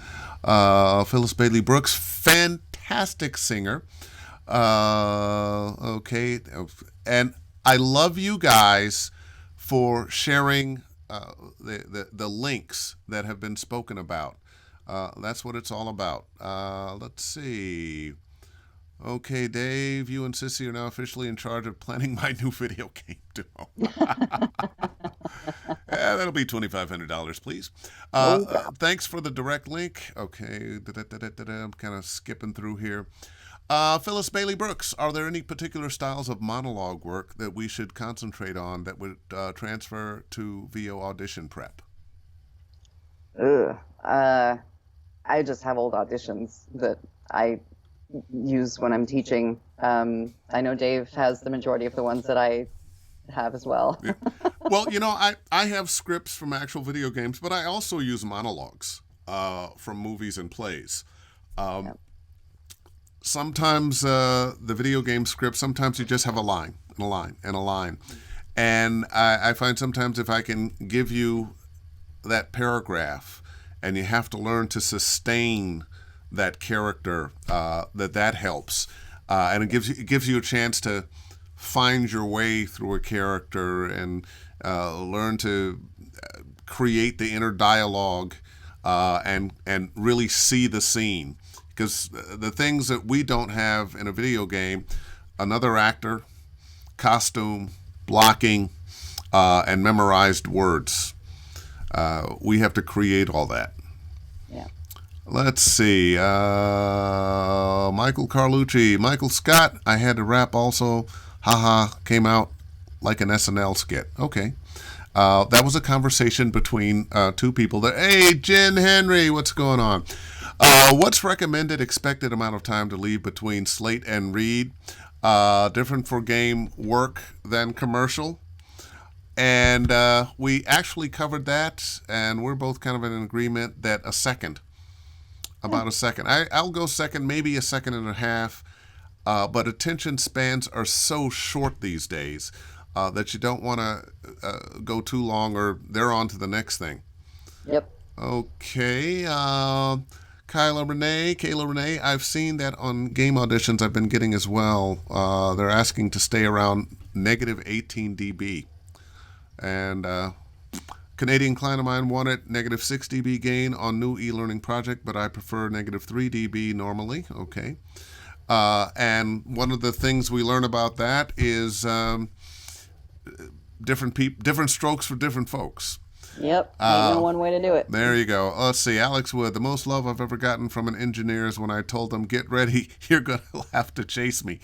Phyllis Bailey Brooks, fantastic singer. Okay, and I love you guys for sharing the links that have been spoken about. That's what it's all about. Let's see. Okay, Dave, you and Cissy are now officially in charge of planning my new video game demo. That'll be $2,500, please. Thanks for the direct link. Okay, I'm kind of skipping through here. Phyllis Bailey Brooks, are there any particular styles of monologue work that we should concentrate on that would transfer to VO audition prep? I just have old auditions that I use when I'm teaching. I know Dave has the majority of the ones that I have as well. Yeah. Well, I have scripts from actual video games, but I also use monologues from movies and plays. Sometimes the video game script, sometimes you just have a line and a line and a line. And I find sometimes if I can give you that paragraph and you have to learn to sustain that character, that helps. And it gives you a chance to find your way through a character and learn to create the inner dialogue and really see the scene. Because the things that we don't have in a video game, another actor, costume, blocking, and memorized words. We have to create all that. Yeah. Let's see. Michael Carlucci. Michael Scott. I had to rap also. Haha. Came out like an SNL skit. Okay. That was a conversation between two people. Hey, Jen Henry, what's going on? What's recommended expected amount of time to leave between slate and read? Different for game work than commercial. And we actually covered that, and we're both kind of in agreement that a second. About a second. I'll go second, maybe a second and a half. But attention spans are so short these days that you don't want to go too long or they're on to the next thing. Yep. Okay. Kayla Renee, I've seen that on game auditions I've been getting as well. They're asking to stay around negative 18 dB. And Canadian client of mine wanted negative 6 dB gain on new e-learning project, but I prefer negative 3 dB normally. Okay. And one of the things we learn about that is different strokes for different folks. Yep. Ain't no one way to do it. There you go. Let's see. Alex Wood, the most love I've ever gotten from an engineer is when I told them, get ready, you're going to have to chase me.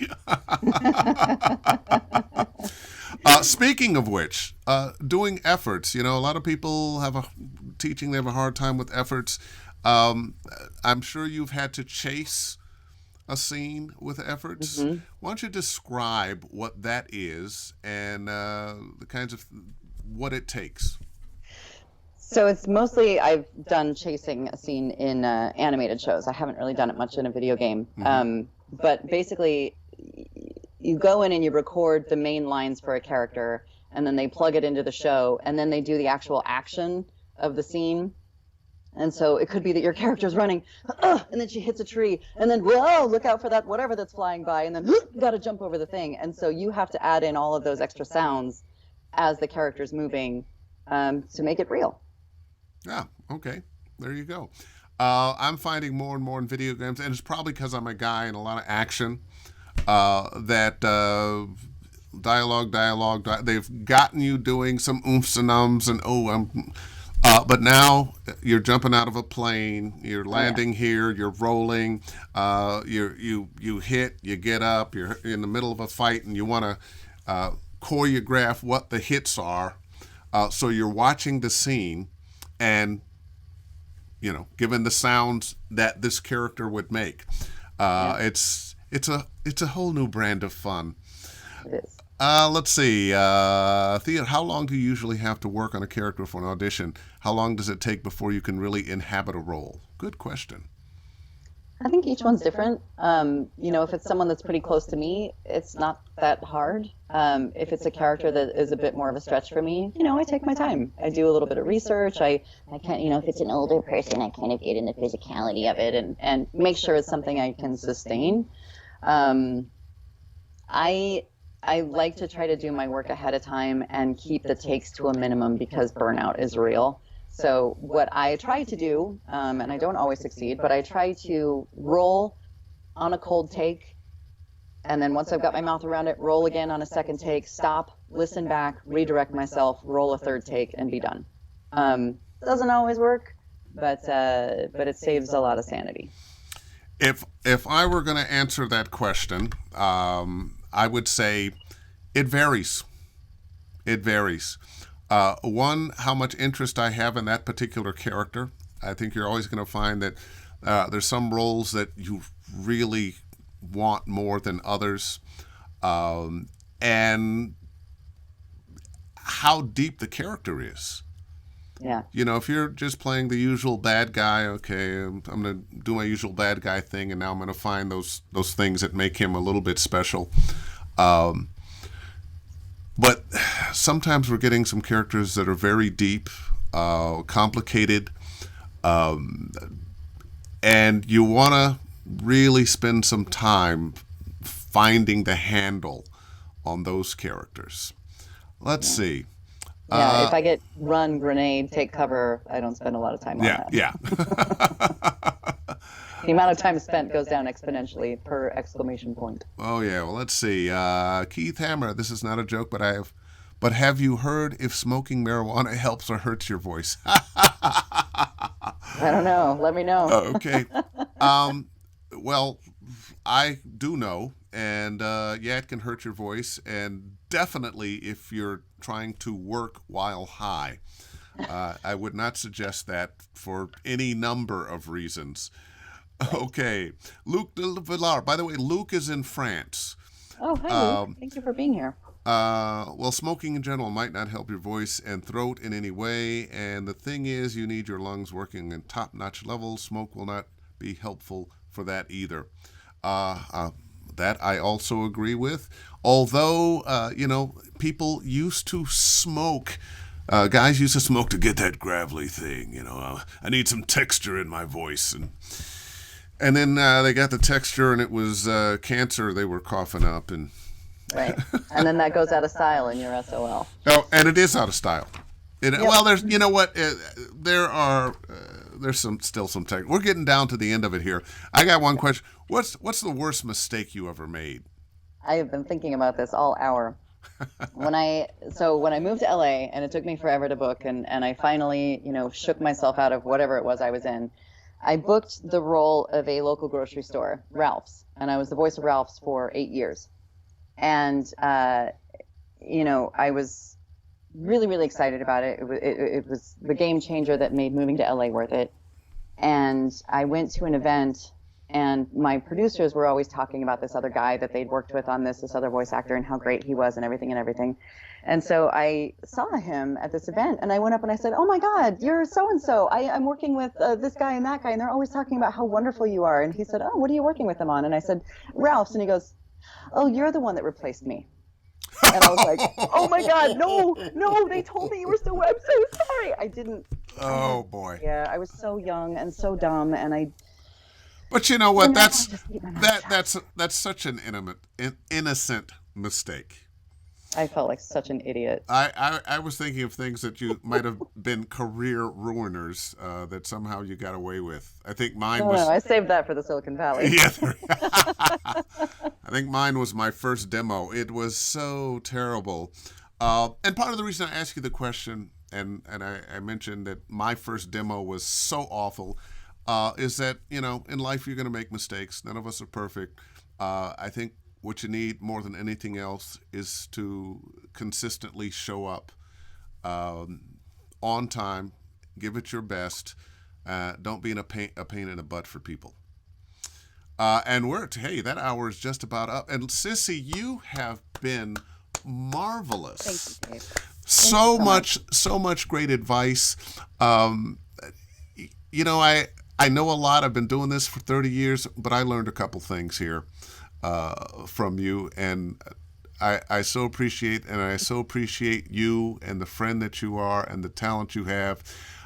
Speaking of which, doing efforts, a lot of people they have a hard time with efforts. I'm sure you've had to chase a scene with efforts. Mm-hmm. Why don't you describe what that is and the kinds of what it takes? So it's mostly I've done chasing a scene in animated shows. I haven't really done it much in a video game. Mm-hmm. But basically, you go in and you record the main lines for a character, and then they plug it into the show, and then they do the actual action of the scene. And so it could be that your character's running, and then she hits a tree, and then, whoa, look out for that whatever that's flying by, and then you got to jump over the thing. And so you have to add in all of those extra sounds as the character's moving to make it real. Yeah, okay. There you go. I'm finding more and more in video games, and it's probably because I'm a guy in a lot of action, that dialogue, they've gotten you doing some oomphs and ums and but now you're jumping out of a plane, you're landing here, you're rolling, you hit, you get up, you're in the middle of a fight, and you want to choreograph what the hits are. So you're watching the scene, and given the sounds that this character would make, it's a whole new brand of fun. It is. Let's see, Thea, how long do you usually have to work on a character for an audition? How long does it take before you can really inhabit a role? Good question. I think each one's different. If it's someone that's pretty close to me, it's not that hard. If it's a character that is a bit more of a stretch for me, I take my time. I do a little bit of research. I can't, if it's an older person, I kind of get in the physicality of it and make sure it's something I can sustain. I like to try to do my work ahead of time and keep the takes to a minimum because burnout is real. So what I try to do, and I don't always succeed, but I try to roll on a cold take, and then once I've got my mouth around it, roll again on a second take, stop, listen back, redirect myself, roll a third take, and be done. Doesn't always work, but it saves a lot of sanity. If I were going to answer that question, I would say it varies. It varies. One, how much interest I have in that particular character. I think you're always going to find that there's some roles that you really want more than others. And how deep the character is. Yeah. If you're just playing the usual bad guy, okay, I'm going to do my usual bad guy thing, and now I'm going to find those things that make him a little bit special. But sometimes we're getting some characters that are very deep, complicated, and you want to really spend some time finding the handle on those characters. Let's see. Yeah, if I get run, grenade, take cover, I don't spend a lot of time on that. Yeah. The amount of time spent goes down exponentially per exclamation point. Oh, yeah. Well, let's see. Keith Hammer, this is not a joke, but I have but have you heard if smoking marijuana helps or hurts your voice? I don't know. Let me know. Okay. Well, I do know, and yeah, it can hurt your voice, and definitely if you're trying to work while high. I would not suggest that for any number of reasons. Okay. Luc de Villar. By the way, Luc is in France. Oh, hi, Luke. Thank you for being here. Well, smoking in general might not help your voice and throat in any way. And the thing is, you need your lungs working in top-notch levels. Smoke will not be helpful for that either. That I also agree with. Although, people used to smoke. Guys used to smoke to get that gravelly thing. I need some texture in my voice. And then they got the texture, and it was cancer they were coughing up. Right. And then that goes out of style in your SOL. Oh, and it is out of style. Well, there's, you know what? There's still some tech. We're getting down to the end of it here. I got one question. What's the worst mistake you ever made? I have been thinking about this all hour. When I moved to LA, and it took me forever to book, and I finally, shook myself out of whatever it was I was in. I booked the role of a local grocery store, Ralph's, and I was the voice of Ralph's for 8 years. And, I was really, really excited about it. It was the game changer that made moving to LA worth it. And I went to an event, and my producers were always talking about this other guy that they'd worked with on this other voice actor and how great he was and everything. And so I saw him at this event, and I went up and I said, "Oh my God, you're so-and-so. I'm working with this guy and that guy, and they're always talking about how wonderful you are." And he said, "Oh, what are you working with them on?" And I said, "Ralph's." And he goes, "Oh, you're the one that replaced me." And I was like, "Oh my God, no, they told me you were still, I'm so sorry." I didn't. Oh boy. Yeah, I was so young and so dumb, and I. But you know what? That's such an innocent mistake. I felt like such an idiot. I was thinking of things that you might have been career ruiners that somehow you got away with. I think mine was. No, I saved that for the Silicon Valley. Yeah. I think mine was my first demo. It was so terrible. And part of the reason I asked you the question, and I mentioned that my first demo was so awful, is that, in life you're going to make mistakes. None of us are perfect. I think what you need more than anything else is to consistently show up on time, give it your best. Don't be a pain in the butt for people. And hey, that hour is just about up. And Cissy, you have been marvelous. Thank you, Dave. So much great advice. I know a lot. I've been doing this for 30 years, but I learned a couple things here from you, and I so appreciate you and the friend that you are and the talent you have.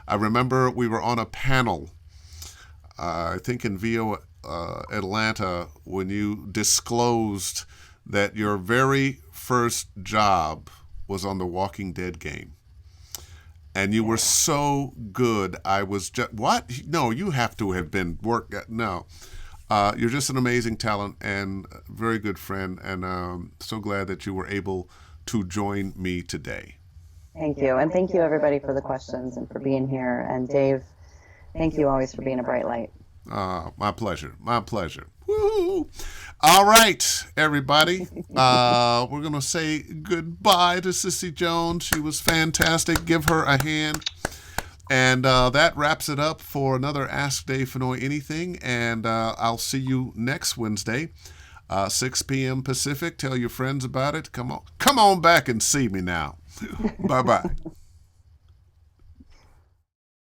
I remember we were on a panel, I think in VO Atlanta, when you disclosed that your very first job was on the Walking Dead game. And you were so good. I was just, what? No, you have to have been no. You're just an amazing talent and a very good friend. And so glad that you were able to join me today. Thank you. And thank you, everybody, for the questions and for being here. And Dave, thank you always for being a bright light. My pleasure. My pleasure. Woo! All right, everybody. We're going to say goodbye to Cissy Jones. She was fantastic. Give her a hand. And that wraps it up for another Ask Dave FENNOY Anything. And I'll see you next Wednesday, 6 p.m. Pacific. Tell your friends about it. Come on back and see me now. Bye-bye.